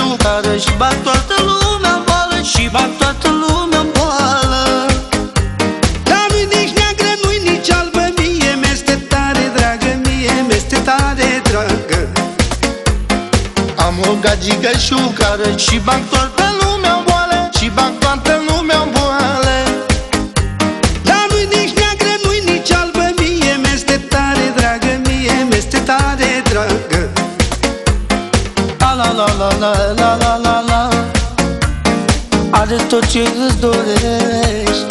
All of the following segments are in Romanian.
șucară și bag toată lumea în boală, și bag toată lumea în boală. Dar nu-i nici neagră, nu-i nici albă, mie mi-este tare dragă, mie mi-este tare dragă. Am o gagică șucară și bag toată lumea în boală, și bag toată lumea în boală. Dar nu-i nici neagră, nu-i nici albă, mie mi-este tare dragă, mie mi-este tare dragă. La la la la la la la la. Are tot ce îți dorești,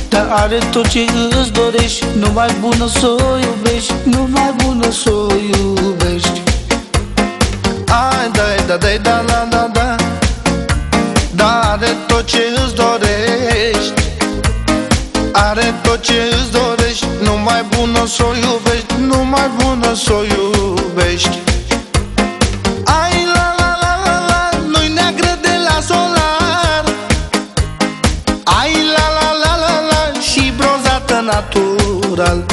dar are tot ce îți dorești. Numai bună s-o iubești, numai bună s-o iubești. Ai da da da da da da. Dar are tot ce îți dorești, are tot ce îți dorești. Numai bună s-o iubești, numai bună s-o iubești. Ai la la la la la și bronzată natural.